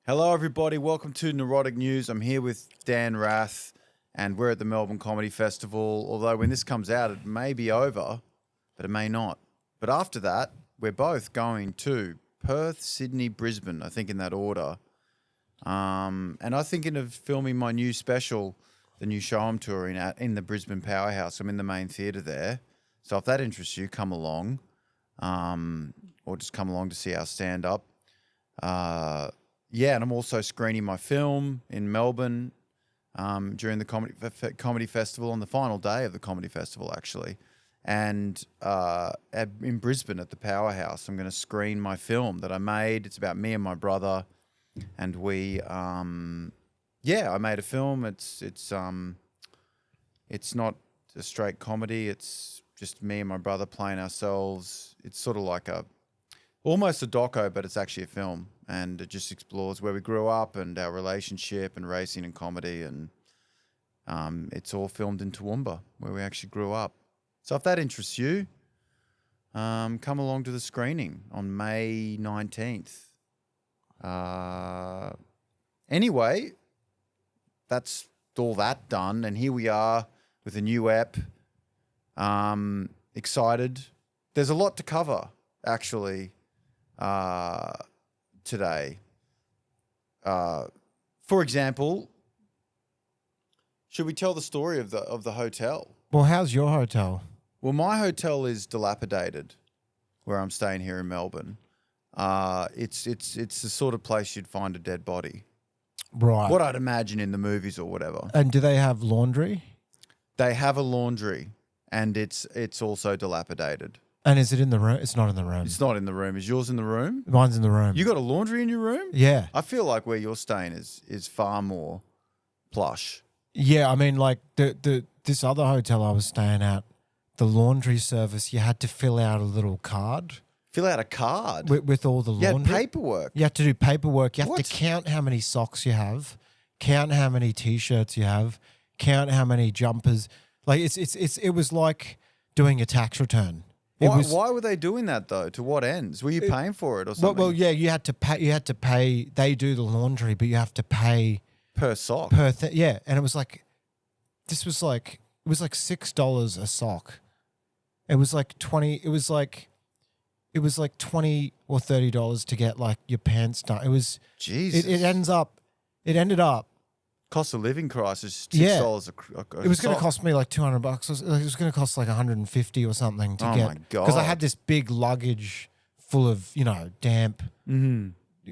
Hello, everybody. Welcome to Neurotic News. I'm here with Dan Rath, and we're at the Melbourne Comedy Festival. Although when this comes out, it may be over, but it may not. But after that, we're both going to Perth, Sydney, Brisbane, I think in that order. And I'm thinking of filming my new special, the new show I'm touring at, in the Brisbane Powerhouse. I'm in the main theatre there. So if that interests you, come along. Or just come along to see our stand-up. Yeah, and I'm also screening my film in Melbourne during the comedy festival on the final day of the comedy festival, actually. And in Brisbane at the Powerhouse, I'm going to screen my film that I made. It's about me and my brother, and we, I made a film. It's not a straight comedy. It's just me and my brother playing ourselves. It's sort of like almost a doco, but it's actually a film. And it just explores where we grew up and our relationship and racing and comedy. And it's all filmed in Toowoomba, where we actually grew up. So if that interests you, come along to the screening on May 19th. Anyway, that's all that done. And here we are with a new ep. Excited. There's a lot to cover, actually. Today. For example, should we tell the story of the hotel? Well, how's your hotel? Well, my hotel is dilapidated, where I'm staying here in Melbourne. It's the sort of place you'd find a dead body. Right. What I'd imagine in the movies or whatever. And do they have laundry? They have a laundry, and it's also dilapidated. And is it in the room? It's not in the room. It's not in the room. Is yours in the room? Mine's in the room. You got a laundry in your room? Yeah. I feel like where you're staying is far more plush. Yeah, I mean, like this other hotel I was staying at, the laundry service, you had to fill out a little card. Fill out a card? With all the laundry. You had paperwork? You have to do paperwork. You have What? to count how many socks you have, count how many T-shirts you have, count how many jumpers. Like it was like doing a tax return. Why were they doing that though? To what ends? Were you paying for it or something? Well, yeah, you had to pay. They do the laundry, but you have to pay per sock. Yeah, and it was like $6 a sock. It was like 20. It was like $20 or $30 to get like your pants done. It was Jesus. It ended up. Cost of living crisis. $6 Yeah. a It was going to sock. cost me like $200. It was going to cost like $150 or something to Oh get. my God. Because I had this big luggage full of damp,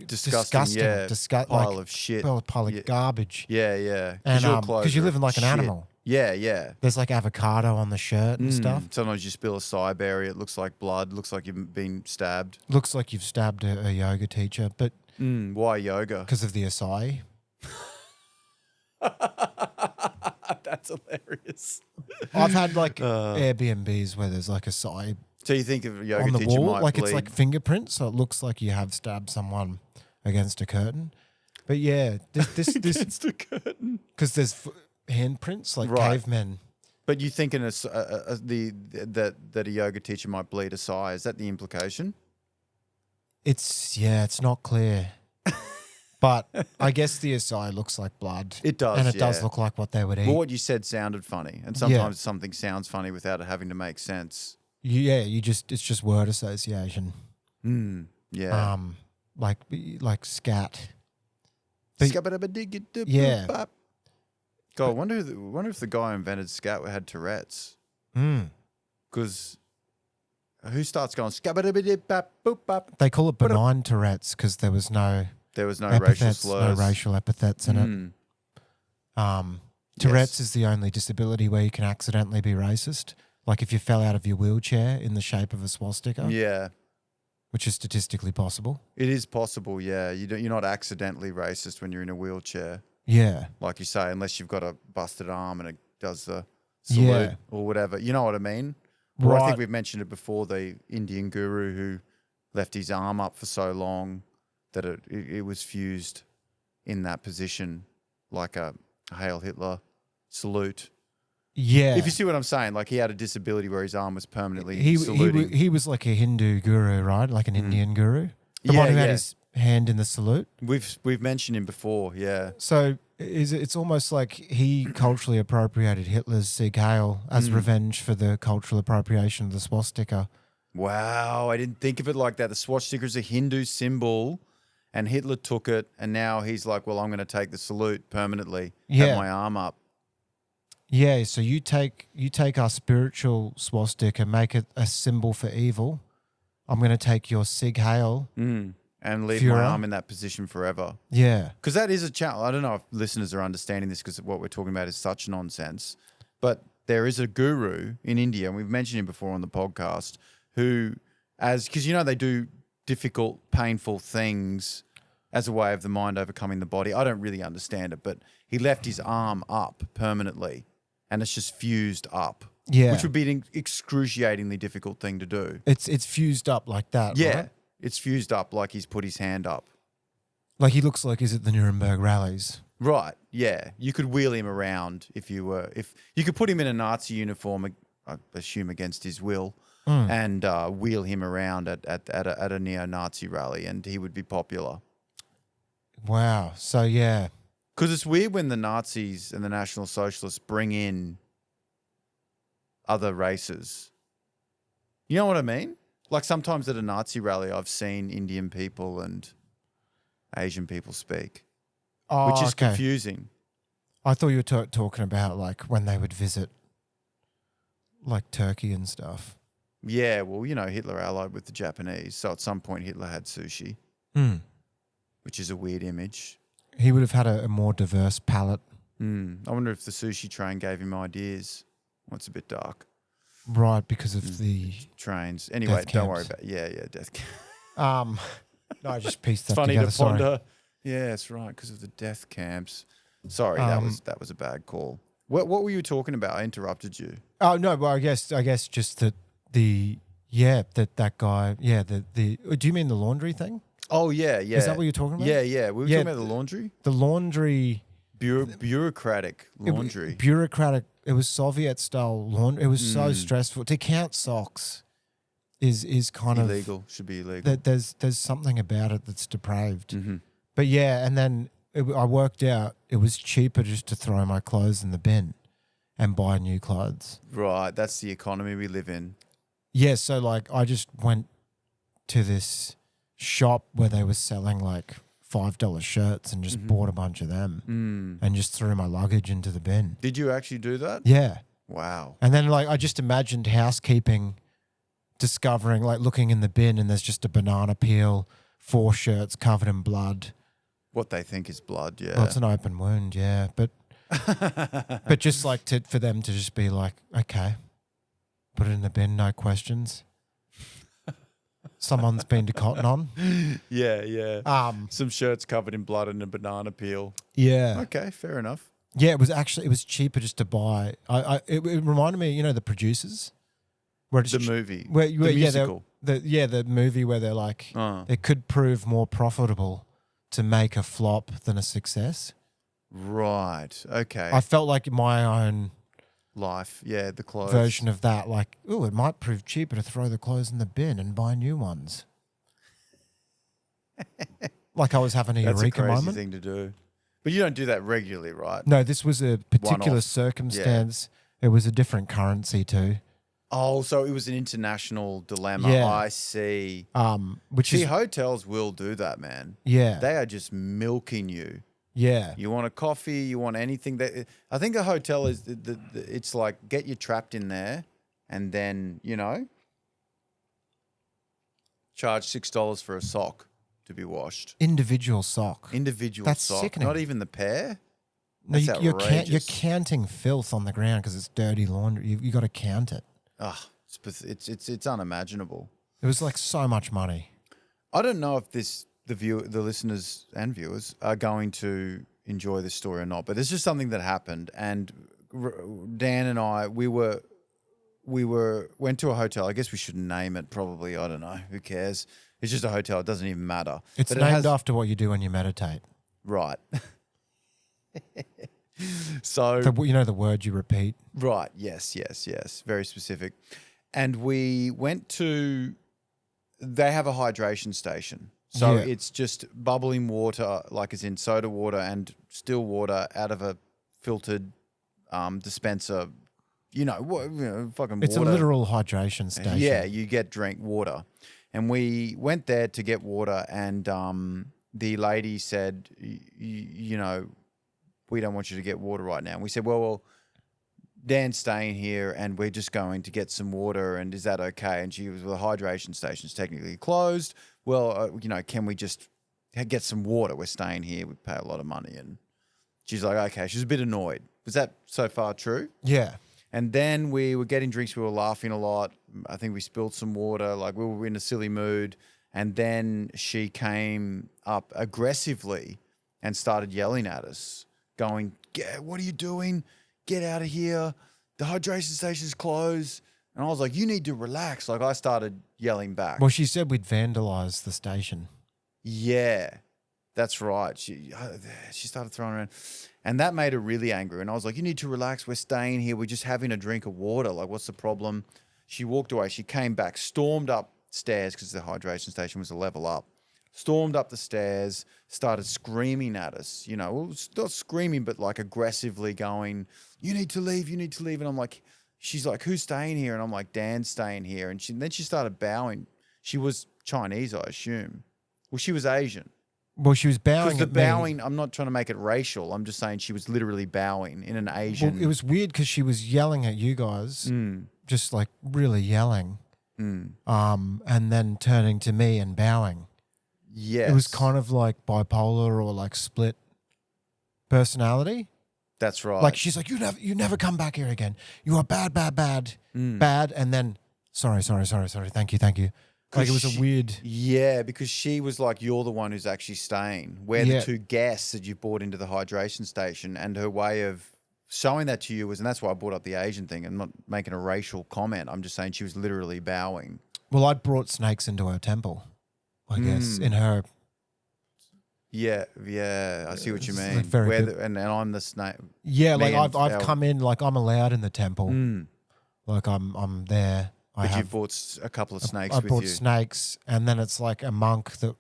Disgusting. Yeah. Pile of shit. Pile of garbage. Yeah, yeah. And your clothes because you are live in like an shit. animal. Yeah, yeah. There's like avocado on the shirt and stuff. Sometimes you spill a acai berry. It looks like blood. Looks like you've been stabbed. Looks like you've stabbed a yoga teacher, but Why yoga? because of the acai. That's hilarious. I've had like Airbnbs where there's like acai So you think of a yoga on the teacher wall, might like bleed? it's like fingerprints, so it looks like you have stabbed someone against a curtain. But yeah, this against a curtain. because there's handprints like Right. cavemen. But you thinking that a yoga teacher might bleed acai? Is that the implication? It's not clear. But I guess the acai looks like blood. It does, And it does yeah. look like what they would eat. Well, what you said sounded funny, and sometimes something sounds funny without it having to make sense. it's just word association. Yeah. Like scat. But- Scabba-dabba-digga-dabba-bop. Yeah. God, I wonder if the guy who invented scat had Tourette's. Because who starts going scabba-dabba-dip-bop-boop-bop? They call it benign Tourette's because there was no racial epithets, slurs. no racial epithets in it. Tourette's is the only disability where you can accidentally be racist. Like if you fell out of your wheelchair in the shape of a swastika, Yeah. which is statistically possible. It is possible, yeah. You're not accidentally racist when you're in a wheelchair, Yeah. like you say, unless you've got a busted arm and it does the salute or whatever. You know what I mean? Or I think Right. we've mentioned it before, the Indian guru who left his arm up for so long that it was fused in that position, like a Hail Hitler salute. Yeah. If you see what I'm saying, like he had a disability where his arm was permanently he saluting. was like a Hindu guru, right? Like an Indian guru. The Yeah, one who had yeah. his hand in the salute. We've mentioned him before, yeah. So it's almost like he culturally appropriated Hitler's Sieg Heil as revenge for the cultural appropriation of the swastika. Wow, I didn't think of it like that. The swastika is a Hindu symbol, and Hitler took it, and now he's like, well, I'm going to take the salute permanently, have my arm up. Yeah, so you take our spiritual swastika, make it a symbol for evil. I'm going to take your Sieg Heil. And leave my arm in that position forever. Yeah. Because that is a challenge. I don't know if listeners are understanding this because what we're talking about is such nonsense. But there is a guru in India, and we've mentioned him before on the podcast, who, because they do difficult, painful things as a way of the mind overcoming the body. I don't really understand it, but he left his arm up permanently, and it's just fused up. Yeah. Which would be an excruciatingly difficult thing to do. It's fused up like that, Yeah. right? It's fused up like he's put his hand up. Like he looks like he's at the Nuremberg rallies. Right, yeah. You could wheel him around if you could put him in a Nazi uniform, I assume against his will, and wheel him around at a neo-Nazi rally, and he would be popular. Wow. So, yeah. Because it's weird when the Nazis and the National Socialists bring in other races. You know what I mean? Like sometimes at a Nazi rally, I've seen Indian people and Asian people speak, which is confusing. I thought you were talking about like when they would visit like Turkey and stuff. Yeah, well, Hitler allied with the Japanese, so at some point Hitler had sushi, which is a weird image. He would have had a more diverse palate. I wonder if the sushi train gave him ideas. Well, it's a bit dark. Right, because of the trains. Anyway, don't worry about death camps. No, I just pieced that it's funny together. to ponder. Yeah, that's right, because of the death camps. Sorry, that was a bad call. What were you talking about? I interrupted you. Oh no, well I guess just that that guy. Yeah, do you mean the laundry thing? Oh yeah. Is that what you're talking about? Yeah. We were talking about the laundry. The laundry. Bureaucratic laundry. Bureaucratic. It was Soviet style laundry. It was so stressful. To count socks is kind of illegal. Should be illegal. There's something about it that's depraved. But yeah, and then I worked out it was cheaper just to throw my clothes in the bin and buy new clothes. Right, that's the economy we live in. Yeah, so like I just went to this shop where they were selling like $5 shirts and just bought a bunch of them and just threw my luggage into the bin. Did you actually do that? Yeah. Wow. And then like I just imagined housekeeping discovering, like looking in the bin and there's just a banana peel, 4 shirts covered in blood. What they think is blood, yeah. Well, it's an open wound, yeah. But just like for them to just be like, okay, put it in the bin, no questions. Someone's been to Cotton On. Yeah. Some shirts covered in blood and a banana peel. Yeah. Okay, fair enough. Yeah, it was cheaper just to buy. It reminded me, the Producers. Where the movie. The musical. The movie where they're like, it could prove more profitable to make a flop than a success. Right. Okay. I felt like my own life, the clothes version of that, like, it might prove cheaper to throw the clothes in the bin and buy new ones. Like I was having a eureka moment. That's a crazy thing to do. But you don't do that regularly, right? No, this was a particular One-off. circumstance. Yeah. It was a different currency too. Oh, so it was an international dilemma. Yeah. I see. Hotels will do that, man. Yeah. They are just milking you. Yeah. You want a coffee, you want anything. I think a hotel is, it's like get you trapped in there and then, charge $6 for a sock to be washed. Individual sock. That's sock. Sickening. Not even the pair? That's you're counting filth on the ground because it's dirty laundry. You got to count it. It's unimaginable. It was like so much money. I don't know if the listeners and viewers are going to enjoy this story or not, but it's just something that happened. And Dan and I, we went to a hotel. I guess we shouldn't name it. Probably, I don't know. Who cares? It's just a hotel. It doesn't even matter. It's named after what you do when you meditate. Right. So the word you repeat. Right. Yes. Very specific. And we went to. They have a hydration station. So Yeah. it's just bubbling water, like as in soda water and still water out of a filtered dispenser. Fucking It's water. a literal hydration station. Yeah, you get drink water. And we went there to get water, and the lady said, you know, we don't want you to get water right now. And we said, well, Dan's staying here and we're just going to get some water, and is that okay? And she was, well, the hydration station's technically closed. Well, can we just get some water? We're staying here. We pay a lot of money. And she's like, okay. She's a bit annoyed. Was that so far true? Yeah. And then we were getting drinks. We were laughing a lot. I think we spilled some water. Like, we were in a silly mood. And then she came up aggressively and started yelling at us, going, what are you doing? Get out of here. The hydration station's closed. And I was like, you need to relax. Like, I started yelling back. Well, she said we'd vandalize the station. Yeah, that's right. She started throwing around. And that made her really angry. And I was like, you need to relax. We're staying here. We're just having a drink of water. Like, what's the problem? She walked away. She came back, stormed upstairs because the hydration station was a level up. Stormed up the stairs, started screaming at us. Well, not screaming, but like aggressively going, you need to leave, you need to leave. And I'm like, she's like, who's staying here? And I'm like, Dan's staying here. And then she started bowing. She was Chinese, I assume. Well, she was Asian. Well, she was bowing Because the at me. bowing, I'm not trying to make it racial. I'm just saying she was literally bowing in an Asian. Well, it was weird because she was yelling at you guys, just like really yelling, and then turning to me and bowing. Yes. It was kind of like bipolar or like split personality. That's right. Like, she's like, you never come back here again. You are bad, bad, and then sorry, thank you. Like, it was a weird. Yeah, because she was like, you're the one who's actually staying. We're Yeah. the two guests that you brought into the hydration station. And her way of showing that to you was, and that's why I brought up the Asian thing. I'm not making a racial comment. I'm just saying she was literally bowing. Well, I'd brought snakes into her temple, I guess, in her. Yeah, I see what you It's mean. like very Where good. and I'm the snake. Yeah, Me like and I've our- come in, like I'm allowed in the temple. Like I'm there. But you bought a couple of snakes I with bought you. snakes, and then it's like a monk that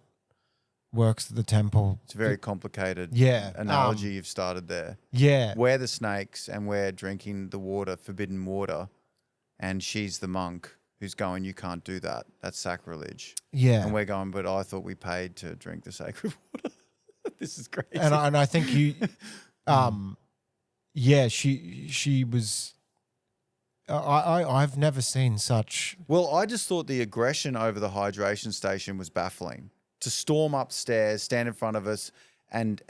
works at the temple. It's a very complicated Yeah, analogy you've started there. Yeah, We're the snakes and we're drinking the water, forbidden water, and she's the monk who's going, you can't do that. That's sacrilege. yeah. And we're going, but I thought we paid to drink the sacred water. This is crazy. And I think you, yeah, she was. I've never seen such. Well, I just thought the aggression over the hydration station was baffling. To storm upstairs, stand in front of us, and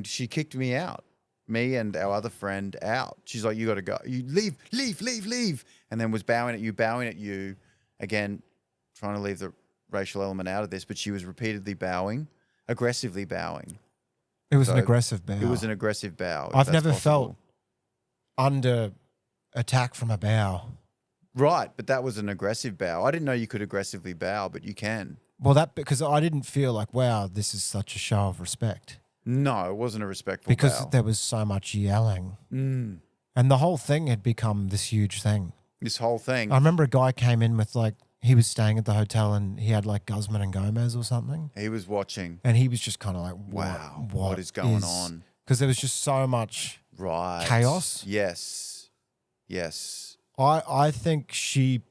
she kicked me out. Me and our other friend out. She's like, you got to go. You leave. And then was bowing at you. Again, trying to leave the racial element out of this, but she was repeatedly bowing, aggressively bowing. It was So an aggressive bow. It was an aggressive bow. if I've that's never possible. felt under attack from a bow. Right, but that was an aggressive bow. I didn't know you could aggressively bow, but you can. Well, that because I didn't feel like, wow, this is such a show of respect. No, it wasn't a respectful Because bow. there was so much yelling. And the whole thing had become this huge thing. This whole thing. I remember a guy came in with like, he was staying at the hotel and he had like Guzman and Gomez or something. He was watching. And he was just kind of like, Wow, what is going on? Because there was just so much Right. chaos. Yes. I think she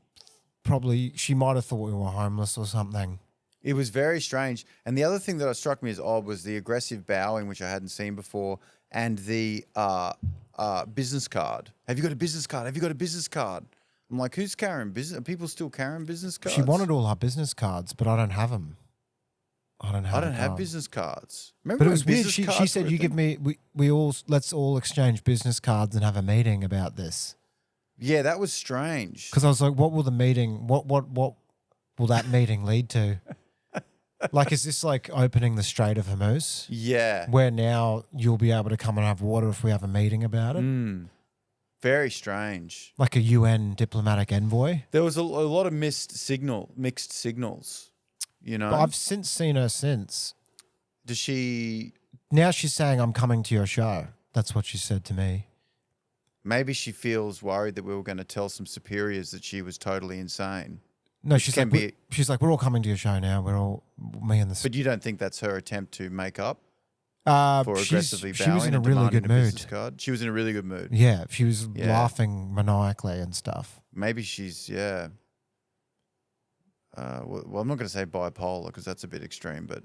might have thought we were homeless or something. It was very strange. And the other thing that struck me as odd was the aggressive bowing, which I hadn't seen before, and the business card. Have you got a business card? I'm like, who's carrying business? Are people still carrying business cards? She wanted all our business cards, but I don't have them. I don't have business cards. Remember But it when was weird. business She cards said, were a "You thing? give me. Let's all exchange business cards and have a meeting about this." Yeah, that was strange. Because I was like, "What will the meeting? What will that meeting lead to?" Like, is this like opening the Strait of Hormuz, Yeah. where now you'll be able to come and have water if we have a meeting about it? Very strange. Like a UN diplomatic envoy. There was a lot of mixed signals, you know. But I've since seen her since. Does she? Now she's saying, "I'm coming to your show." That's what she said to me. Maybe she feels worried that we were going to tell some superiors that she was totally insane. No, Which she's can like, we're all coming to your show now. We're all, me and the... But you don't think that's her attempt to make up for aggressively she was bowing in a and really demanding good a business mood. card? She was in a really good mood. Yeah, she was Yeah. laughing maniacally and stuff. Maybe she's, yeah. Well, I'm not going to say bipolar because that's a bit extreme, but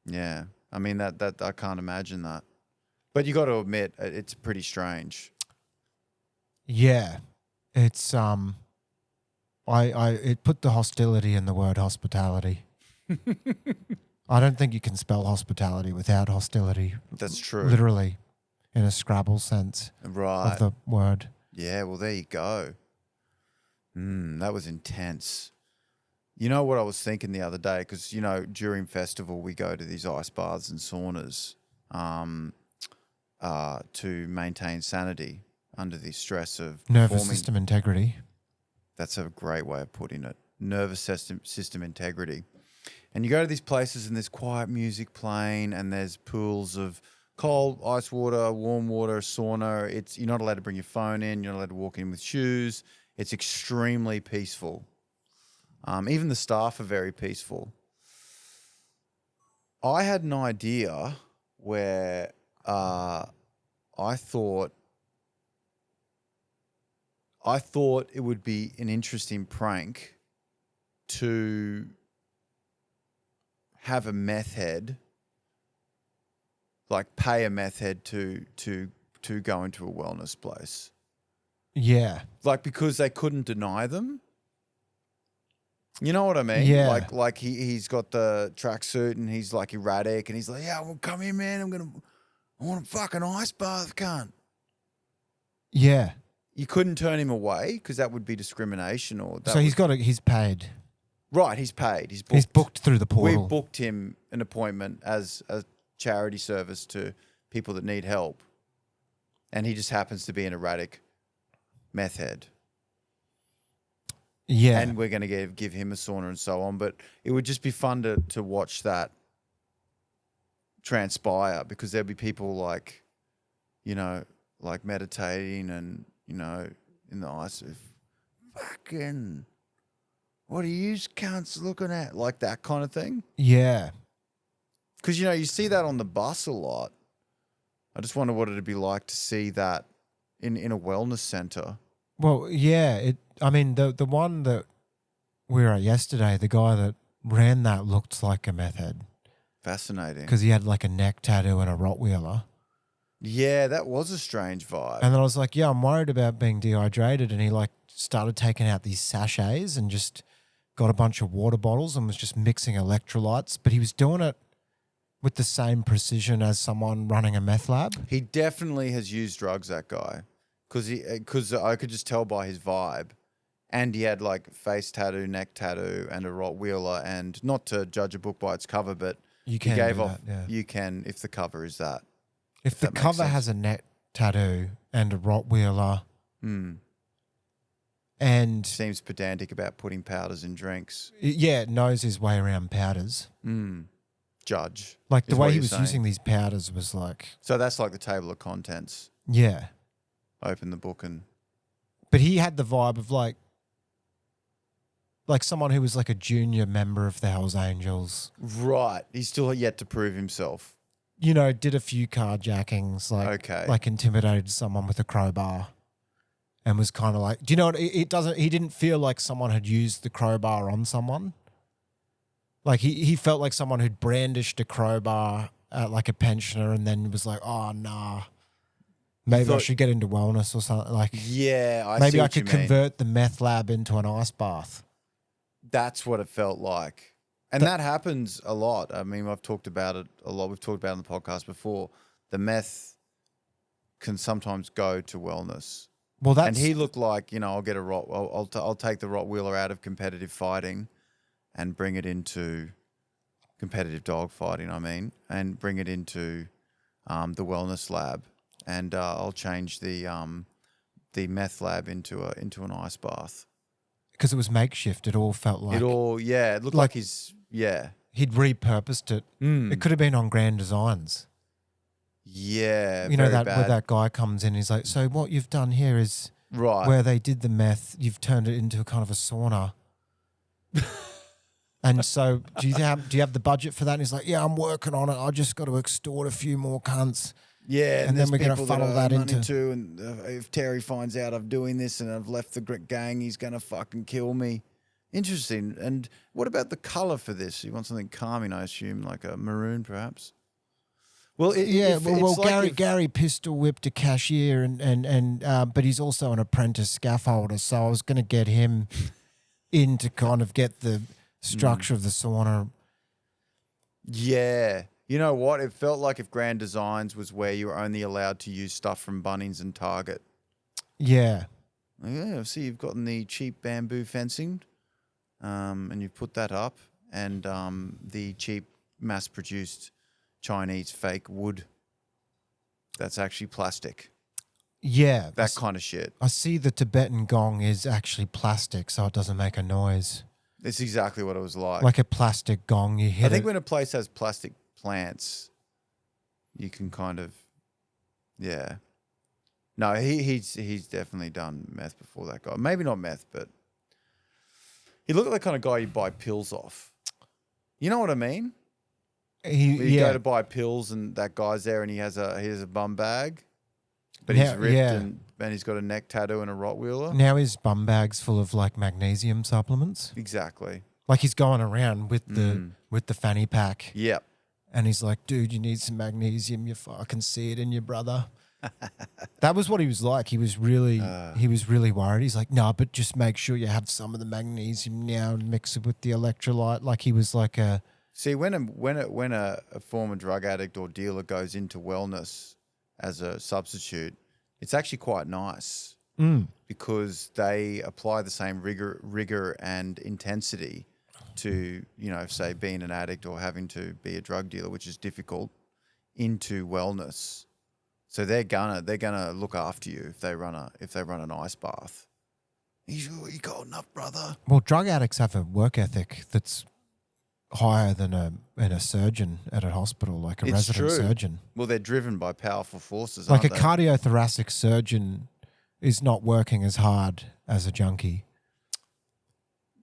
yeah. I mean, that I can't imagine that. But you got to admit, it's pretty strange. Yeah, it's it put the hostility in the word hospitality. I don't think you can spell hospitality without hostility. That's true. Literally, in a Scrabble sense Right. of the word. Yeah, well, there you go. That was intense. You know what I was thinking the other day? Because, you know, during festival, we go to these ice baths and saunas to maintain sanity under the stress of Nervous system integrity. That's a great way of putting it. Nervous system integrity. And you go to these places and there's quiet music playing and there's pools of cold, ice water, warm water, sauna. You're not allowed to bring your phone in. You're not allowed to walk in with shoes. It's extremely peaceful. Even the staff are very peaceful. I had an idea where I thought it would be an interesting prank to have a meth head, like pay a meth head to go into a wellness place. Yeah. Like because they couldn't deny them. You know what I mean? Yeah. Like he's got the tracksuit and he's like erratic and he's like, yeah, well, come here, man. I want a fucking ice bath, cunt. Yeah. You couldn't turn him away because that would be discrimination So he's paid. Right, he's paid. He's booked through the portal. We booked him an appointment as a charity service to people that need help. And he just happens to be an erratic meth head. Yeah. And we're going to give him a sauna and so on. But it would just be fun to watch that transpire because there'd be people like, you know, like meditating and, you know, in the ice of fucking, what are you cunts looking at? Like that kind of thing. Yeah. Because, you know, you see that on the bus a lot. I just wonder what it'd be like to see that in a wellness center. Well, yeah. The one that we were at yesterday, the guy that ran that looked like a meth head. Fascinating. Because he had like a neck tattoo and a Rottweiler. Yeah, that was a strange vibe. And then I was like, yeah, I'm worried about being dehydrated. And he like started taking out these sachets and just got a bunch of water bottles and was just mixing electrolytes. But he was doing it with the same precision as someone running a meth lab. He definitely has used drugs, that guy. Because I could just tell by his vibe. And he had like face tattoo, neck tattoo, and a Rottweiler. And not to judge a book by its cover, but you can he gave do off. That, yeah. You can if the cover is that. If the cover has a neck tattoo and a Rottweiler, and seems pedantic about putting powders in drinks. Yeah, knows his way around powders. Judge. Like the way he was using these powders was like. So that's like the table of contents. Yeah. Open the book and. But he had the vibe of like someone who was like a junior member of the Hells Angels. Right. He's still yet to prove himself. You know, did a few carjackings, like intimidated someone with a crowbar, and was kind of like, do you know what? He didn't feel like someone had used the crowbar on someone. Like he felt like someone who'd brandished a crowbar at like a pensioner, and then was like, oh nah, maybe I should get into wellness or something. Like, yeah, maybe I could convert the meth lab into an ice bath. That's what it felt like. And that happens a lot. I mean, I've talked about it a lot. We've talked about it on the podcast before. The meth can sometimes go to wellness. Well, and he looked like, you know, I'll get I'll take the Rottweiler out of competitive fighting and bring it into competitive dog fighting. I mean, and bring it into the wellness lab, and I'll change the meth lab into an ice bath. Because it was makeshift. It all felt like... It looked like he's... Yeah. He'd repurposed it. It could have been on Grand Designs. Yeah, you know, where that guy comes in, he's like, so what you've done here is... Right. Where they did the meth, you've turned it into a kind of a sauna. And so do you have the budget for that? And he's like, yeah, I'm working on it. I just got to extort a few more cunts. Yeah, and then we're going to funnel that into. Too, and if Terry finds out I'm doing this and I've left the gang, he's going to fucking kill me. Interesting. And what about the color for this? You want something calming, I assume, like a maroon, perhaps. Well, Gary pistol whipped a cashier, but he's also an apprentice scaffolder, so I was going to get him in to kind of get the structure of the sauna. Yeah. You know what? It felt like if Grand Designs was where you were only allowed to use stuff from Bunnings and Target. Yeah. Yeah, see, you've gotten the cheap bamboo fencing, and you've put that up, and the cheap mass-produced Chinese fake wood that's actually plastic. Yeah. That kind of shit. I see the Tibetan gong is actually plastic, so it doesn't make a noise. It's exactly what it was like. Like a plastic gong, you hit it. I think when a place has plastic plants, you can kind of, yeah. No, he's definitely done meth before, that guy. Maybe not meth, but he looked like the kind of guy you buy pills off. You know what I mean? You go to buy pills and that guy's there and he has a bum bag, but he's ripped and he's got a neck tattoo and a Rottweiler. Now his bum bag's full of like magnesium supplements. Exactly. Like he's going around with the fanny pack. Yep. And he's like, dude, you need some magnesium. You fucking see it in your brother. That was what he was like. He was really worried. He's like, no, but just make sure you have some of the magnesium now and mix it with the electrolyte. Like he was like a. See, when a former drug addict or dealer goes into wellness as a substitute, it's actually quite nice because they apply the same rigor and intensity to, say being an addict or having to be a drug dealer, which is difficult, into wellness. So they're gonna look after you if they run an ice bath. You cold enough, brother? Well, drug addicts have a work ethic that's higher than a surgeon at a hospital, like a resident surgeon. Well, they're driven by powerful forces. Like aren't they? Cardiothoracic surgeon is not working as hard as a junkie.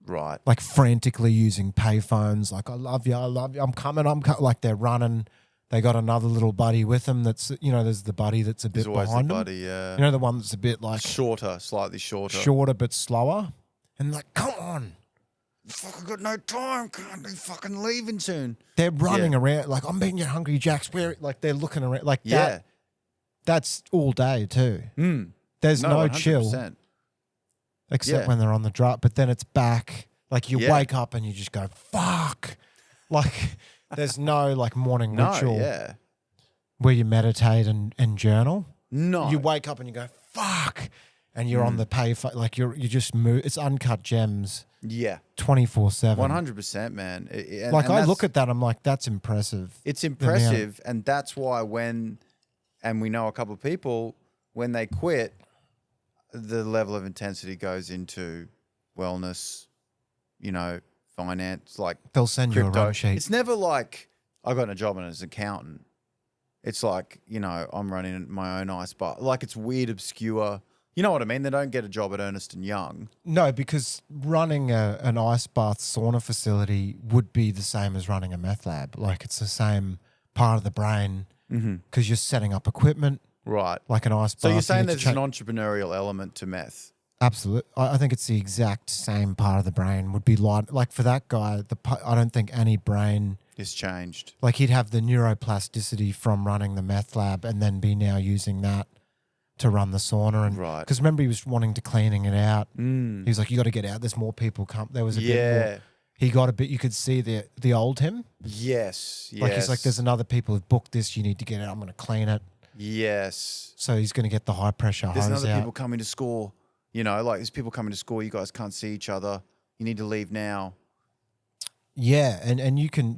Right. Like frantically using payphones, like, I love you, I'm coming. Like they're running. They got another little buddy with them that's, there's the buddy that's a bit behind them. Buddy, yeah. The one that's a bit like... slightly shorter. Shorter but slower. And like, come on. Fucking got no time. Can't be fucking leaving soon. They're running around like, I'm being your Hungry Jacks. Like they're looking around like that. That's all day too. There's no 100%. Chill. Except when they're on the drop. But then it's back. Like you wake up and you just go, fuck. Like there's no like morning ritual where you meditate and journal. No. You wake up and you go, fuck. And you're on the like you just move. It's uncut gems. Yeah. 24/7. 100%, man. I look at that, I'm like, that's impressive. It's impressive. And that's why and we know a couple of people, when they quit, the level of intensity goes into wellness, finance, like they'll send crypto. You a run sheet. It's never like I got a job as an accountant. It's like, I'm running my own ice bar. Like it's weird, obscure. You know what I mean? They don't get a job at Ernst & Young. No, because running an ice bath sauna facility would be the same as running a meth lab. Like it's the same part of the brain because you're setting up equipment. Right. Like an ice bath. So you're saying there's an entrepreneurial element to meth? Absolutely. I think it's the exact same part of the brain would be like for that guy, I don't think any brain is changed. Like he'd have the neuroplasticity from running the meth lab and then be now using that to run the sauna. And because remember he was wanting to cleaning it out. He was like, you got to get out. There's more people come. There was a bit more. He got a bit, you could see the old him. Yes. Like he's like, there's another people who've booked this. You need to get it. I'm going to clean it. Yes. So he's going to get the high pressure hose out. There's other people coming to score. Like there's people coming to score. You guys can't see each other. You need to leave now. Yeah. And you can,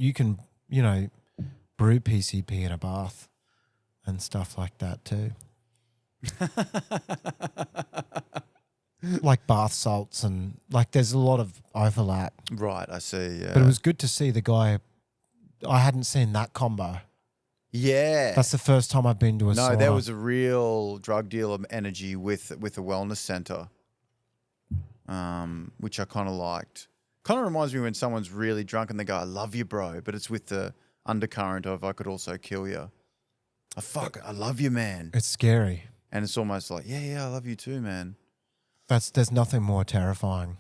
brew PCP in a bath and stuff like that too. Like bath salts and like there's a lot of overlap. Right, I see. Yeah. But it was good to see the guy. I hadn't seen that combo. Yeah. That's the first time I've been to a sauna. No, there was a real drug dealer energy with a wellness center, which I kind of liked. Kind of reminds me when someone's really drunk and they go, "I love you, bro," but it's with the undercurrent of "I could also kill you." Oh, fuck, I love you, man. It's scary. And it's almost like, yeah, I love you too, man. There's nothing more terrifying.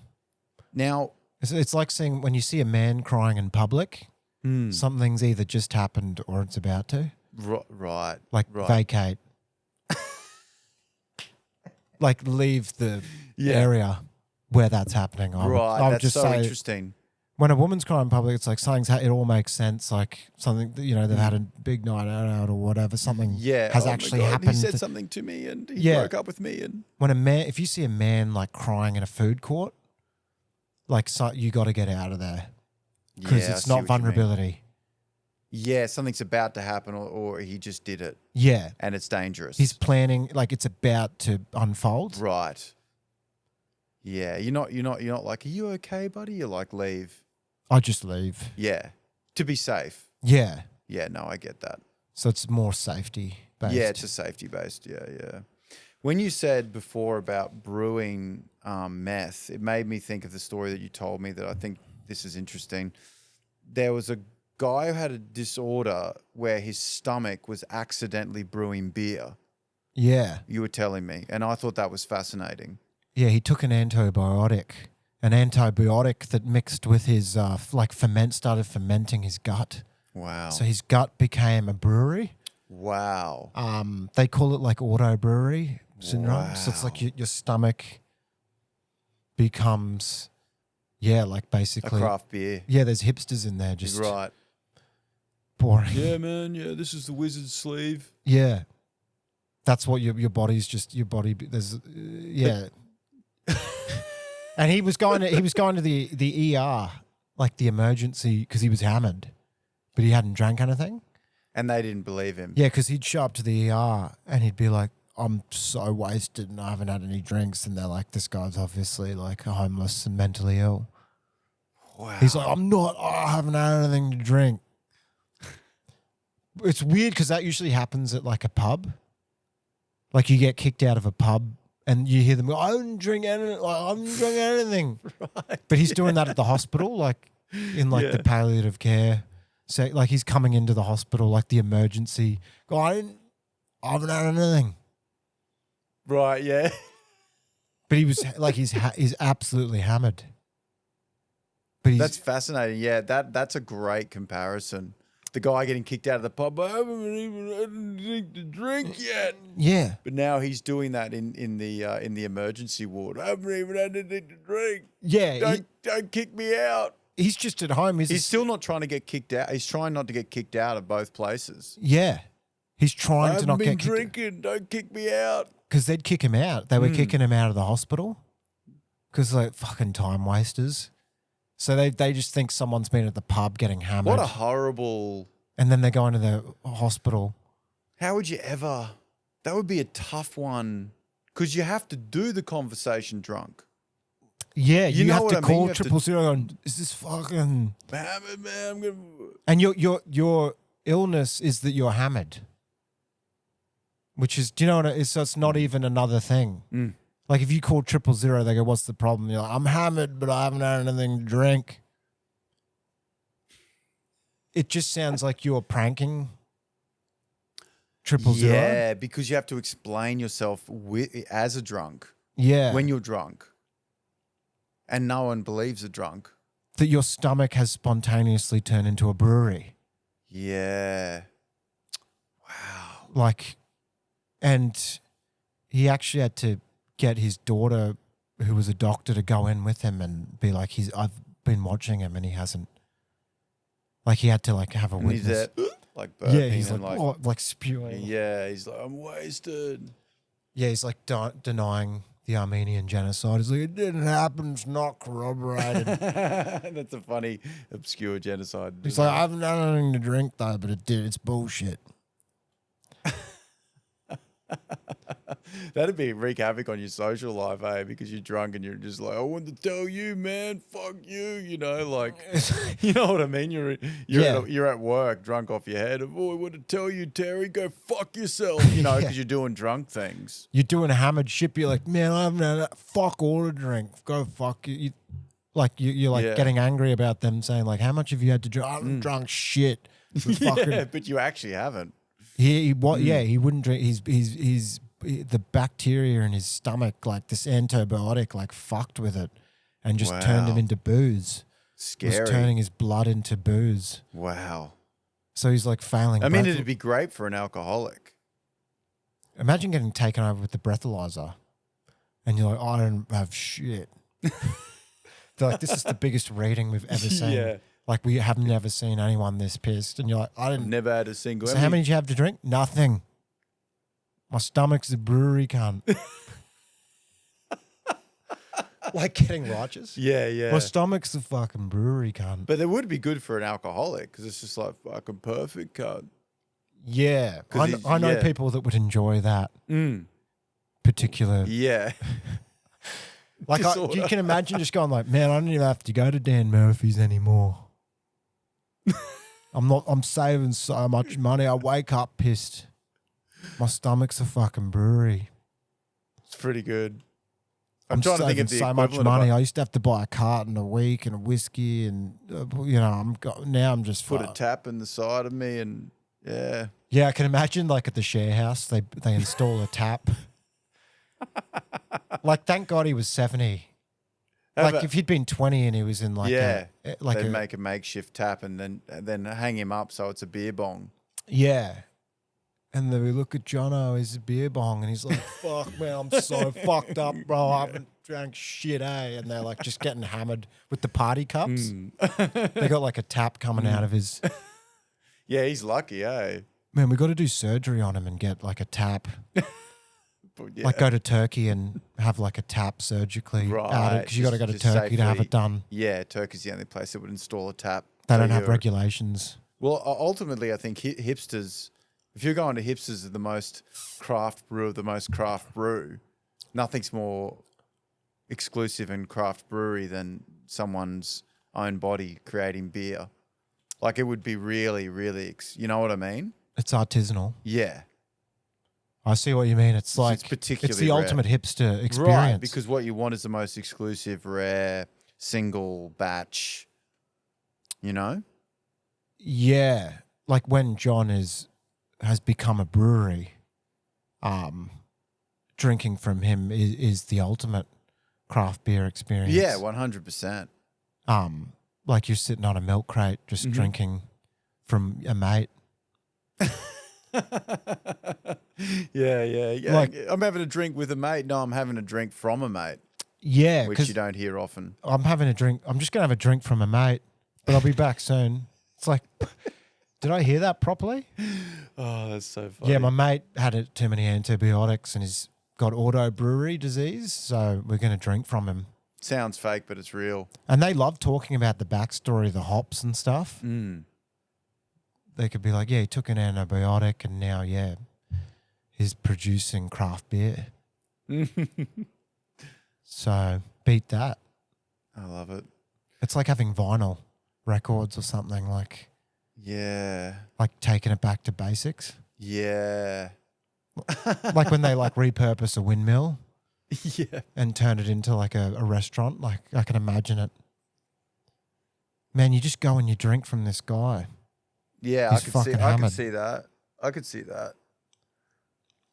Now, it's like seeing when you see a man crying in public, something's either just happened or it's about to. Right. Like vacate. Like leave the area where that's happening. I would that's just so say, interesting. when a woman's crying in public, it's like it all makes sense. Like something that, they've had a big night out or whatever. Something has actually happened. He said something to me and he broke up with me. And if you see a man like crying in a food court, like you got to get out of there because it's not vulnerability. Yeah, something's about to happen or he just did it. Yeah. And it's dangerous. He's planning, like it's about to unfold. Right. Yeah, you're not like, "Are you okay, buddy?" You're like, "Leave." I just leave. Yeah. To be safe. Yeah. Yeah, no, I get that. So it's more safety based. Yeah, it's a safety based. Yeah. When you said before about brewing meth, it made me think of the story that you told me that I think this is interesting. There was a guy who had a disorder where his stomach was accidentally brewing beer. Yeah. You were telling me, and I thought that was fascinating. Yeah, he took an antibiotic that mixed with his started fermenting his gut. Wow. So his gut became a brewery. Wow. They call it like auto-brewery syndrome. Wow. So it's like your stomach becomes, like basically a craft beer. Yeah, there's hipsters in there just right. boring. Yeah, man. Yeah, this is the wizard's sleeve. Yeah. That's what your body's just your body. There's and he was going to the ER, like the emergency, because he was hammered, but he hadn't drank anything. And they didn't believe him. Yeah, because he'd show up to the ER and he'd be like, "I'm so wasted and I haven't had any drinks," and they're like, "This guy's obviously like homeless and mentally ill." Wow. He's like, I haven't had anything to drink. It's weird because that usually happens at like a pub. Like you get kicked out of a pub and you hear them go, "I didn't drink anything. I haven't drunk anything." Right. But he's doing that at the hospital, like in like the palliative care. So like he's coming into the hospital, like the emergency. Go, I haven't had anything. Right, yeah. But he was like, he's absolutely hammered. But that's fascinating. Yeah, that's a great comparison. The guy getting kicked out of the pub, "I haven't even had anything to drink yet." Yeah. But now he's doing that in the emergency ward. "I haven't even had anything to drink." Yeah. Don't kick me out. He's just at home. He's still not trying to get kicked out. He's trying not to get kicked out of both places. Yeah. He's trying to not get kicked out. "I've been drinking. Don't kick me out." Because they'd kick him out. They were kicking him out of the hospital because like fucking time wasters. So they just think someone's been at the pub getting hammered. What a horrible... And then they go into the hospital. How would you ever... That would be a tough one because you have to do the conversation drunk. Yeah, you have to I mean? call 000 and is this fucking... Hammered, man. I'm gonna... And your illness is that you're hammered. Which is, do you know what it is? So it's not even another thing. Mm. Like if you call 000, they go, "What's the problem?" You're like, "I'm hammered, but I haven't had anything to drink." It just sounds like you're pranking 000. Yeah, because you have to explain yourself as a drunk. Yeah. When you're drunk. And no one believes a drunk. That your stomach has spontaneously turned into a brewery. Yeah. Wow. Like, and he actually had to get his daughter, who was a doctor, to go in with him and be like, I've been watching him and he hasn't, like he had to like have a witness. He's there, like burping. Yeah, he's and like spewing. Yeah, he's like, "I'm wasted." Yeah, he's like denying the Armenian genocide. He's like, "It didn't happen. It's not corroborated." That's a funny, obscure genocide. He's like, "I haven't had anything to drink though, but it did. It's bullshit." That'd be wreak havoc on your social life, eh? Because you're drunk and you're just like, "I want to tell you, man, fuck you," you know, like, you know what I mean? You're at work, drunk off your head. "Oh, I want to tell you, Terry, go fuck yourself," you know, because you're doing drunk things. You're doing hammered shit. You're like, "Man, I haven't had fuck all to drink. Go fuck you." Like you're like getting angry about them saying like, how much have you had to drink? I haven't drunk shit. Yeah, but you actually haven't. He wouldn't drink. The bacteria in his stomach, like this antibiotic, like fucked with it, and just turned him into booze. Scary. Was turning his blood into booze. Wow. So he's like failing. I mean, it'd be great for an alcoholic. Imagine getting taken over with the breathalyzer, and you're like, I don't have shit. They're like, this is the biggest reading we've ever seen. Yeah. Like, we have never seen anyone this pissed. And you're like, I've never had a single. So how many did you have to drink? Nothing. My stomach's a brewery cunt. Like getting righteous. Yeah, yeah. My stomach's a fucking brewery cunt. But it would be good for an alcoholic because it's just like fucking perfect cunt. Yeah. I know people that would enjoy that particular. Yeah. Like you can imagine just going like, man, I don't even have to go to Dan Murphy's anymore. I'm saving so much money. I wake up pissed. My stomach's a fucking brewery. It's pretty good. I'm trying to think of the so much money. I used to have to buy a carton a week and a whiskey, and now I'm just put a tap in the side of me, and yeah. I can imagine like at the share house they install a tap. Like, thank God he was 70. Like if he'd been 20 and he was in like they'd make a makeshift tap and then hang him up so it's a beer bong. Yeah. And then we look at Jono, he's a beer bong, and he's like, fuck, man, I'm so fucked up, bro. I haven't drank shit, eh? And they're like just getting hammered with the party cups. They got like a tap coming out of his. Yeah, he's lucky, eh? Man, we got to do surgery on him and get like a tap. Like go to Turkey and have like a tap surgically added, because you got to go to Turkey to have it done. Yeah, Turkey's the only place that would install a tap. They don't have regulations. Well, ultimately, I think hipsters... If you're going to hipsters of the most craft brew of the most craft brew, nothing's more exclusive and craft brewery than someone's own body creating beer. Like, it would be really, really, you know what I mean? It's artisanal. Yeah. I see what you mean. It's like, it's the rare. Ultimate hipster experience. Right, because what you want is the most exclusive, rare, single batch, you know? Yeah. Like when John has become a brewery, drinking from him is the ultimate craft beer experience. Yeah, 100%. Like you're sitting on a milk crate just drinking from a mate. Yeah. Like, I'm having a drink with a mate. No, I'm having a drink from a mate. Yeah. Which you don't hear often. I'm having a drink. I'm just going to have a drink from a mate, but I'll be back soon. It's like... Did I hear that properly? Oh, that's so funny. Yeah, my mate had too many antibiotics and he's got auto-brewery disease, so we're going to drink from him. Sounds fake, but it's real. And they love talking about the backstory, the hops and stuff. They could be like, yeah, he took an antibiotic and now, he's producing craft beer. So, beat that. I love it. It's like having vinyl records or something like... Yeah. Like taking it back to basics. Yeah. Like when they like repurpose a windmill. Yeah. And turn it into like a restaurant. Like I can imagine it. Man, you just go and you drink from this guy. Yeah, I could see that. I could see that.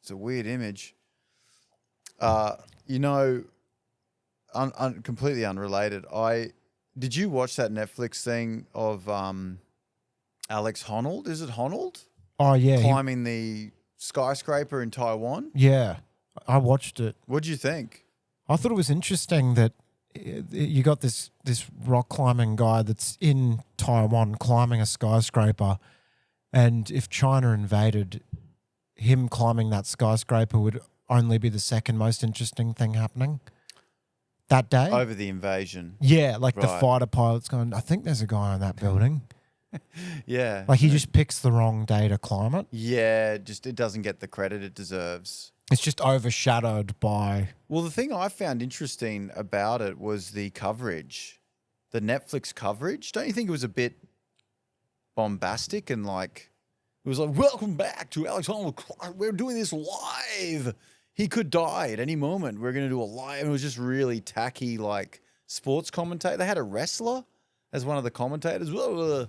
It's a weird image. Completely unrelated. Did you watch that Netflix thing of Alex Honnold? Is it Honnold? Oh, yeah. Climbing the skyscraper in Taiwan? Yeah. I watched it. What did you think? I thought it was interesting that you got this rock climbing guy that's in Taiwan climbing a skyscraper, and if China invaded, him climbing that skyscraper would only be the second most interesting thing happening that day. Over the invasion. Yeah, like the fighter pilots going, I think there's a guy on that building. Yeah. Like he just picks the wrong day to climb it. Yeah, it doesn't get the credit it deserves. It's just overshadowed by... Well, the thing I found interesting about it was the coverage, the Netflix coverage. Don't you think it was a bit bombastic and like, it was like, welcome back to Alex Honnold. We're doing this live. He could die at any moment. We're going to do a live. It was just really tacky, like sports commentator. They had a wrestler as one of the commentators. Whoa,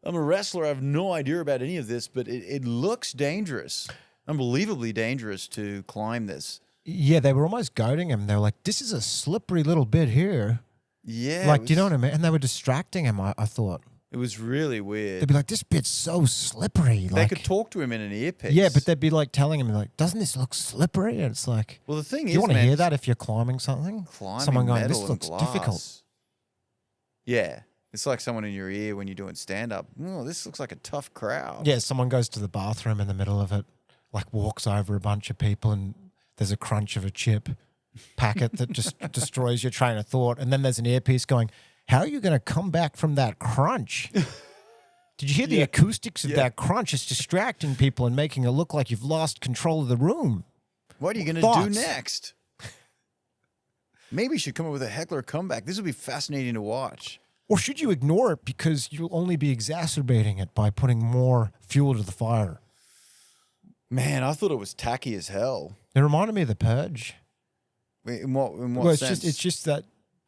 I'm a wrestler. I have no idea about any of this, but it looks dangerous, unbelievably dangerous to climb this. Yeah, they were almost goading him. They were like, this is a slippery little bit here. Yeah. Like, do you know what I mean? And they were distracting him, I thought. It was really weird. They'd be like, this bit's so slippery. They could talk to him in an earpiece. Yeah, but they'd be like telling him, like, doesn't this look slippery? And it's like, well, the thing do is, you want to hear that if you're climbing something? Climbing someone going, metal this looks and difficult. glass. Yeah. It's like someone in your ear when you're doing stand-up. Oh, this looks like a tough crowd. Yeah, someone goes to the bathroom in the middle of it, like walks over a bunch of people and there's a crunch of a chip packet that just destroys your train of thought. And then there's an earpiece going, how are you going to come back from that crunch? Did you hear the acoustics of that crunch? It's distracting people and making it look like you've lost control of the room. What are you going to do next? Maybe you should come up with a heckler comeback. This would be fascinating to watch. Or should you ignore it because you'll only be exacerbating it by putting more fuel to the fire? Man, I thought it was tacky as hell. It reminded me of The Purge. In what well, sense? It's just that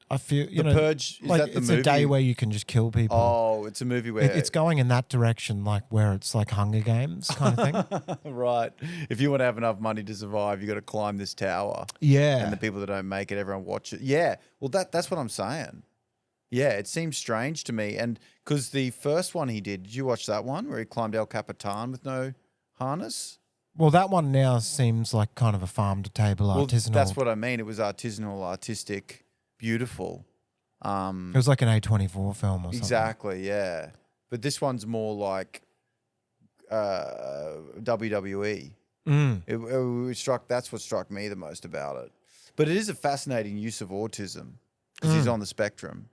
I feel, The Purge, is like that the it's movie? a day where you can just kill people. Oh, it's a movie where... It's going in that direction, like where it's like Hunger Games kind of thing. Right. If you want to have enough money to survive, you got to climb this tower. Yeah. And the people that don't make it, everyone watch it. Yeah. Well, that's what I'm saying. Yeah, it seems strange to me. And because the first one he did you watch that one where he climbed El Capitan with no harness? Well, that one now seems like kind of a farm-to-table artisanal. That's what I mean. It was artisanal, artistic, beautiful. It was like an A24 film or something. Exactly, yeah. But this one's more like WWE. That's what struck me the most about it. But it is a fascinating use of autism because he's on the spectrum.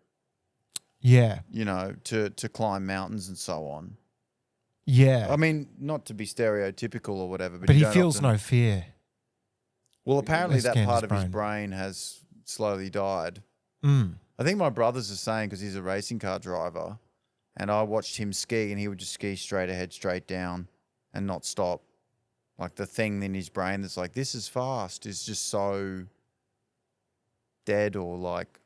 Yeah. You know, to climb mountains and so on. Yeah. I mean, not to be stereotypical or whatever, but he feels no fear. Well, apparently that part of his brain has slowly died. I think my brother's the same because he's a racing car driver, and I watched him ski, and he would just ski straight ahead, straight down, and not stop. Like the thing in his brain that's like, this is fast, is just so dead or like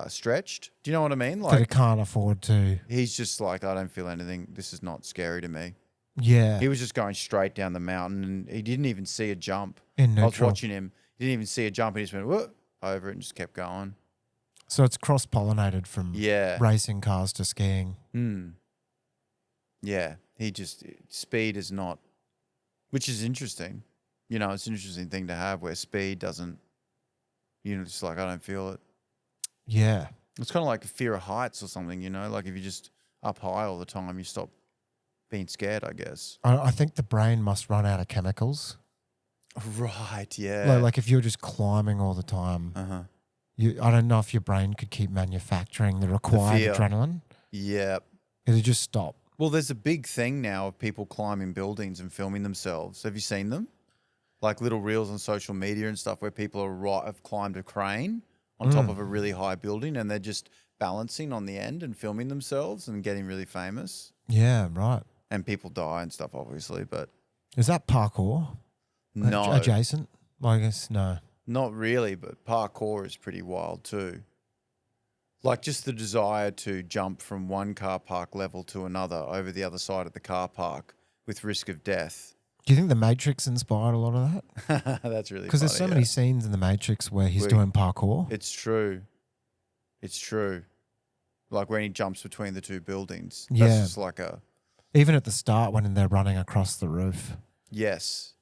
stretched. Do you know what I mean? Like that it can't afford to. He's just like, I don't feel anything. This is not scary to me. Yeah. He was just going straight down the mountain, and he didn't even see a jump. In neutral. I was watching him. He didn't even see a jump. He just went whoop over it and just kept going. So it's cross-pollinated from racing cars to skiing. Yeah. Speed is not, which is interesting. You know, it's an interesting thing to have where speed doesn't, just like, I don't feel it. Yeah. It's kind of like a fear of heights or something, like if you're just up high all the time, you stop being scared, I guess. I think the brain must run out of chemicals. Right, yeah. Like if you're just climbing all the time, I don't know if your brain could keep manufacturing the required adrenaline. Yeah. It'd just stop. Well, there's a big thing now of people climbing buildings and filming themselves. Have you seen them? Like little reels on social media and stuff where people have climbed a crane on top of a really high building and they're just balancing on the end and filming themselves and getting really famous. Yeah, right. And people die and stuff, obviously, but... Is that parkour? No. Adjacent? Well, I guess no. Not really, but parkour is pretty wild too. Like just the desire to jump from one car park level to another over the other side of the car park with risk of death. Do you think The Matrix inspired a lot of that? That's really funny. Because there's so many scenes in The Matrix where he's doing parkour. It's true. It's true. Like when he jumps between the two buildings. Yeah. That's just like a... Even at the start when they're running across the roof. Yes.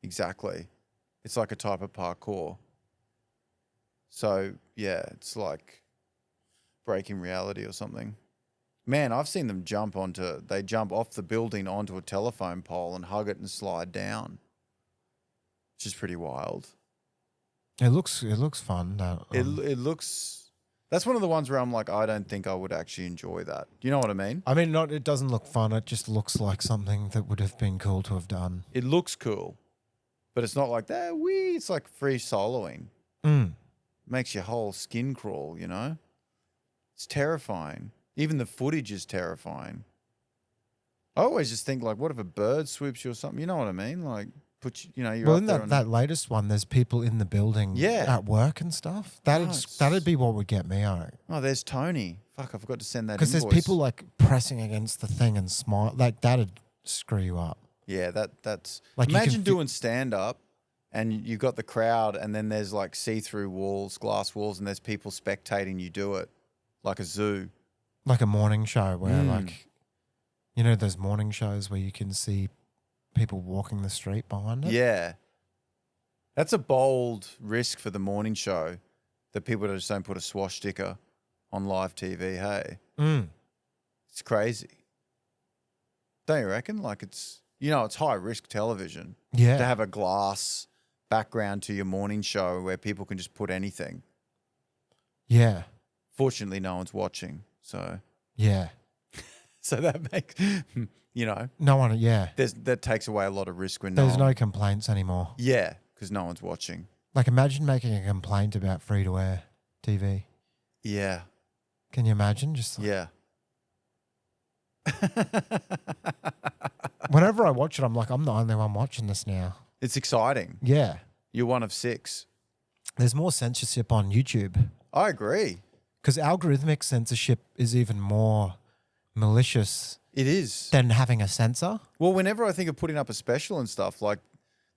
Exactly. It's like a type of parkour. So, yeah, it's like breaking reality or something. Man, I've seen them they jump off the building onto a telephone pole and hug it and slide down. Which is pretty wild. It looks fun. It looks... That's one of the ones where I'm like, I don't think I would actually enjoy that. Do you know what I mean? I mean, it doesn't look fun. It just looks like something that would have been cool to have done. It looks cool. But it's not like that. It's like free soloing. Makes your whole skin crawl, It's terrifying. Even the footage is terrifying. I always just think, like, what if a bird swoops you or something? You know what I mean? Like, you're well, up in there. that latest one, there's people in the building at work and stuff. That'd be what would get me on. Oh, there's Tony. Fuck, I forgot to send that Because invoice. there's people like pressing against the thing and smile. Like that'd screw you up. Yeah, that's like imagine doing stand up and you've got the crowd and then there's like see-through walls, glass walls, and there's people spectating you do it like a zoo. Like a morning show where like, you know, those morning shows where you can see people walking the street behind it? Yeah. That's a bold risk for the morning show that people just don't put a swastika on live TV, hey? It's crazy. Don't you reckon? Like it's high risk television. Yeah. To have a glass background to your morning show where people can just put anything. Yeah. Fortunately, no one's watching, so. Yeah. So that makes, no one, yeah. That takes away a lot of risk when there's no complaints anymore. Yeah, because no one's watching. Like imagine making a complaint about free-to-air TV. Yeah. Can you imagine? Just like, yeah. Whenever I watch it, I'm like, I'm the only one watching this now. It's exciting. Yeah. You're one of 6. There's more censorship on YouTube. I agree. Because algorithmic censorship is even more malicious. It is. Than having a censor. Well, whenever I think of putting up a special and stuff, like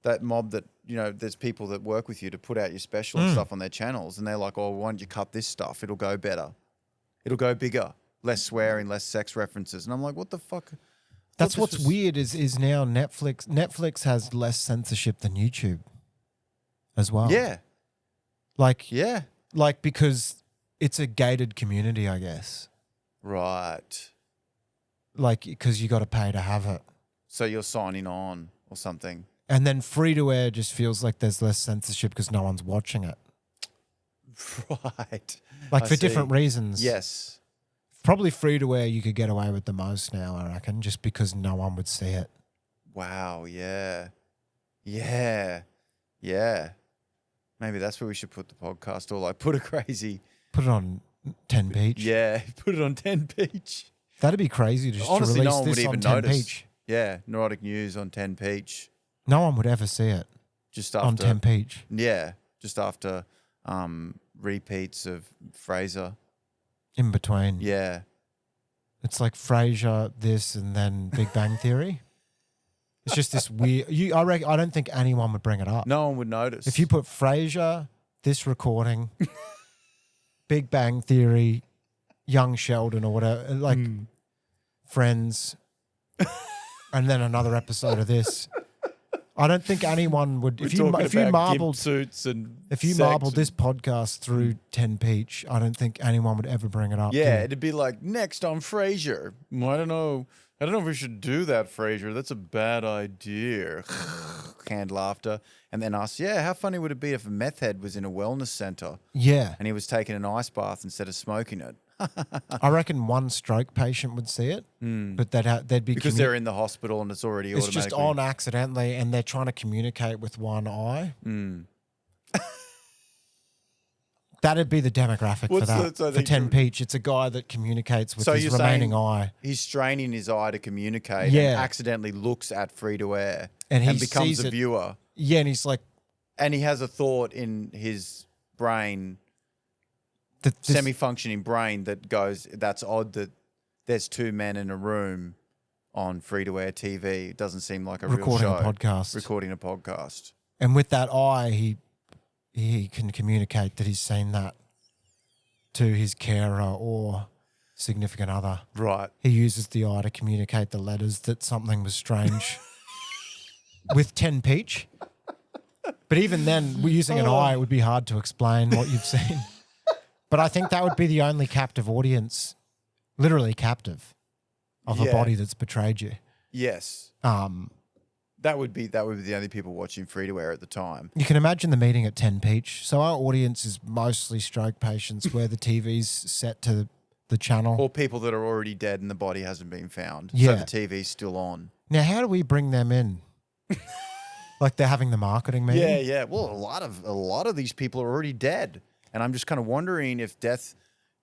that mob that, there's people that work with you to put out your special and stuff on their channels, and they're like, oh, why don't you cut this stuff? It'll go better. It'll go bigger. Less swearing, less sex references. And I'm like, what the fuck? That's what's weird is now Netflix has less censorship than YouTube as well. Yeah. Like because it's a gated community, I guess. Right. Like because you got to pay to have it. So you're signing on or something. And then free to air just feels like there's less censorship because no one's watching it. Right. Like for different reasons. Yes. Probably free to air you could get away with the most now, I reckon, just because no one would see it. Wow, yeah. Yeah. Yeah. Maybe that's where we should put the podcast, or like put it on 10 Peach. Yeah, put it on 10 Peach. That'd be crazy just honestly, to release no one this would even on 10 notice. Peach. Yeah, Neurotic News on 10 Peach. No one would ever see it. Just after, on 10 Peach. Yeah, just after repeats of Frasier. In between. Yeah. It's like Frasier, this, and then Big Bang Theory. It's just this weird... I don't think anyone would bring it up. No one would notice. If you put Frasier, this recording, Big Bang Theory, Young Sheldon or whatever, like Friends, and then another episode of this... I don't think anyone would. If you marbled suits and this podcast through 10 Peach, I don't think anyone would ever bring it up. Yeah, it'd be like next on Frasier. I don't know if we should do that, Frasier. That's a bad idea. Canned laughter, and then us. Yeah, how funny would it be if a meth head was in a wellness center? Yeah, and he was taking an ice bath instead of smoking it. I reckon one stroke patient would see it, but they'd be because they're in the hospital and it's already it's just on accidentally, and they're trying to communicate with one eye. That'd be the demographic for that. For 10 Peach, it's a guy that communicates with his remaining eye. He's straining his eye to communicate and accidentally looks at free to air and becomes a viewer. Yeah, and he's like, and he has a thought in his brain. Semi-functioning brain that goes, that's odd that there's 2 men in a room on free-to-air TV. It doesn't seem like a real show. Recording a podcast. And with that eye, he can communicate that he's seen that to his carer or significant other. Right. He uses the eye to communicate the letters that something was strange with 10 Peach. But even then, using an eye, it would be hard to explain what you've seen. But I think that would be the only captive audience, literally captive, of a body that's betrayed you. Yes. That would be the only people watching free to air at the time. You can imagine the meeting at 10 Peach. So our audience is mostly stroke patients where the TV's set to the channel. Or people that are already dead and the body hasn't been found. Yeah. So the TV's still on. Now, how do we bring them in? Like they're having the marketing meeting? Yeah, yeah. Well, a lot of these people are already dead. And I'm just kind of wondering if death,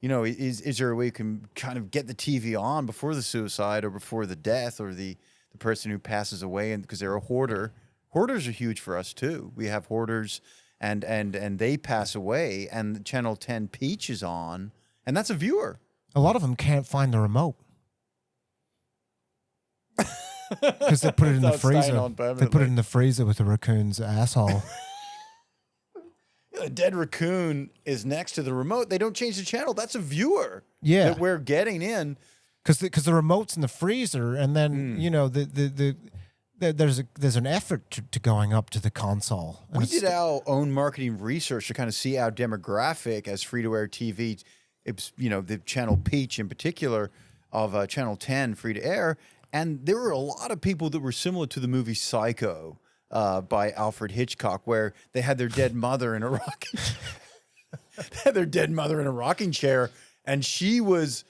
is there a way you can kind of get the TV on before the suicide or before the death or the person who passes away, and because they're a hoarder Hoarders are huge for us too. We have hoarders, and they pass away, and Channel 10 Peach is on, and that's a viewer. A lot of them can't find the remote because they put it in the freezer. They put it in the freezer with a raccoon's asshole. A dead raccoon is next to the remote. They don't change the channel. That's a viewer. Yeah, that we're getting in because the remote's in the freezer, and then there's an effort to going up to the console. We did our own marketing research to kind of see our demographic as free-to-air TV. It's, the channel Peach in particular of Channel 10 free-to-air, and there were a lot of people that were similar to the movie Psycho by Alfred Hitchcock, where they had their dead mother in a rocking chair, and she was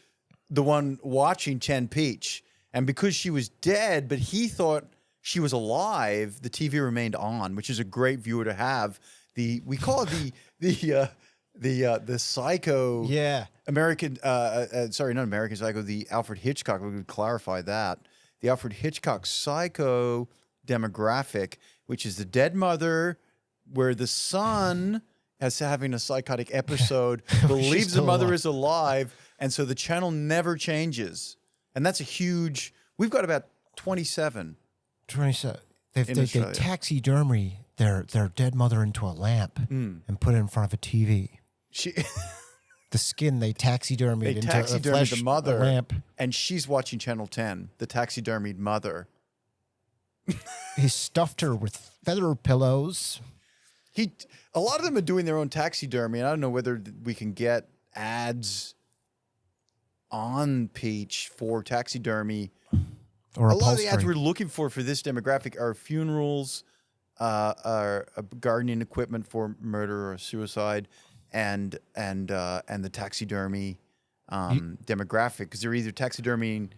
the one watching 10 Peach. And because she was dead, but he thought she was alive, the TV remained on, which is a great viewer to have. We call it the Psycho. Yeah. American. Sorry, not American Psycho. The Alfred Hitchcock. We would clarify that. The Alfred Hitchcock Psycho demographic, which is the dead mother, where the son is having a psychotic episode, believes the mother is alive, and so the channel never changes. And that's a huge. We've got about 27. 27. They taxidermy their dead mother into a lamp and put it in front of a TV. The skin they taxidermied into a flesh, the mother, lamp. And she's watching Channel 10, the taxidermied mother. He stuffed her with feather pillows. A lot of them are doing their own taxidermy, and I don't know whether we can get ads on Peach for taxidermy. Or a lot of the ads we're looking for this demographic are funerals, are gardening equipment for murder or suicide, and the taxidermy demographic, because they're either taxidermying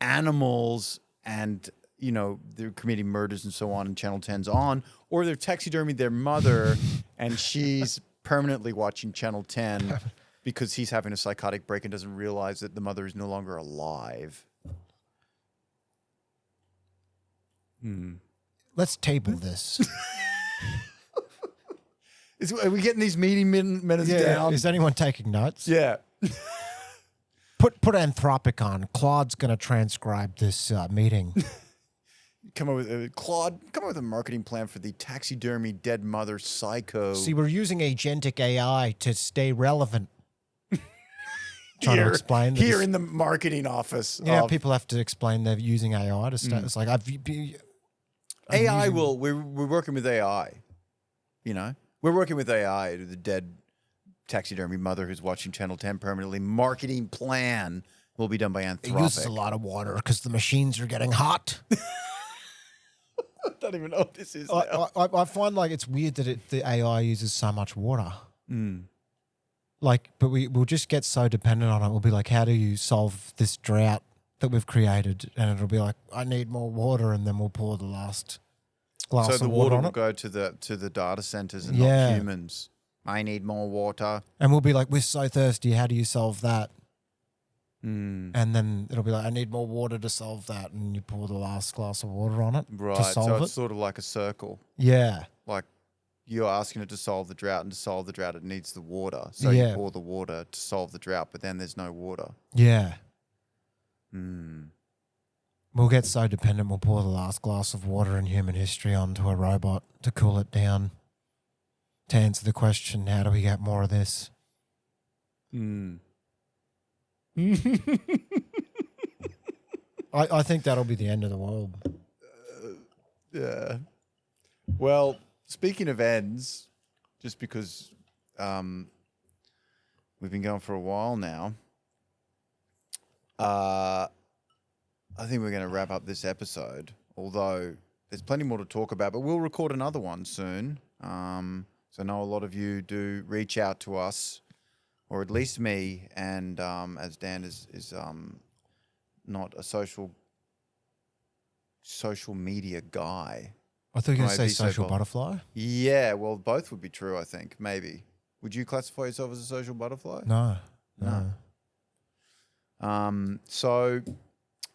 animals and they're committing murders and so on, and Channel 10's on, or they're taxidermying their mother and she's permanently watching Channel 10 because he's having a psychotic break and doesn't realize that the mother is no longer alive. Let's table this. Are we getting these meeting minutes down? Is anyone taking notes? Yeah. Put Anthropic on. Claude's going to transcribe this meeting. Claude, come up with a marketing plan for the taxidermy dead mother Psycho. See, we're using agentic AI to stay relevant. Trying to explain this. Here in the marketing office. Yeah, people have to explain they're using AI to start. It's like we're working with AI. We're working with AI, the dead taxidermy mother who's watching Channel 10 permanently. Marketing plan will be done by Anthropic. It uses a lot of water because the machines are getting hot. I don't even know what this is now. I find like it's weird that the AI uses so much water. Like, but we'll just get so dependent on it. We'll be like, how do you solve this drought that we've created? And it'll be like, I need more water, and then we'll pour the last glass of water on it. So the water will go to the data centers and not humans. I need more water. And we'll be like, we're so thirsty. How do you solve that? And then it'll be like, I need more water to solve that. And you pour the last glass of water on it to solve it. So it's sort of like a circle. Yeah. Like you're asking it to solve the drought, and to solve the drought, it needs the water. So you pour the water to solve the drought, but then there's no water. Yeah. We'll get so dependent, we'll pour the last glass of water in human history onto a robot to cool it down. To answer the question, how do we get more of this? I think that'll be the end of the world. Yeah. Well, speaking of ends, just because we've been going for a while now, I think we're going to wrap up this episode, although there's plenty more to talk about, but we'll record another one soon. So I know a lot of you do reach out to us, or at least me, and as Dan is not a social media guy. I thought you were going to say social butterfly. Yeah, well, both would be true, I think, maybe. Would you classify yourself as a social butterfly? No. So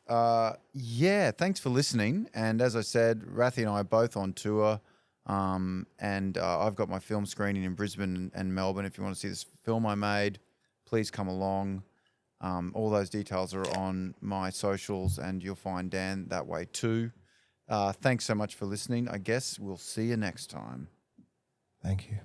Yeah, thanks for listening. And as I said, Rathy and I are both on tour. And I've got my film screening in Brisbane and Melbourne. If you want to see this film I made, please come along. All those details are on my socials, and you'll find Dan that way too. Thanks so much for listening. I guess we'll see you next time. Thank you.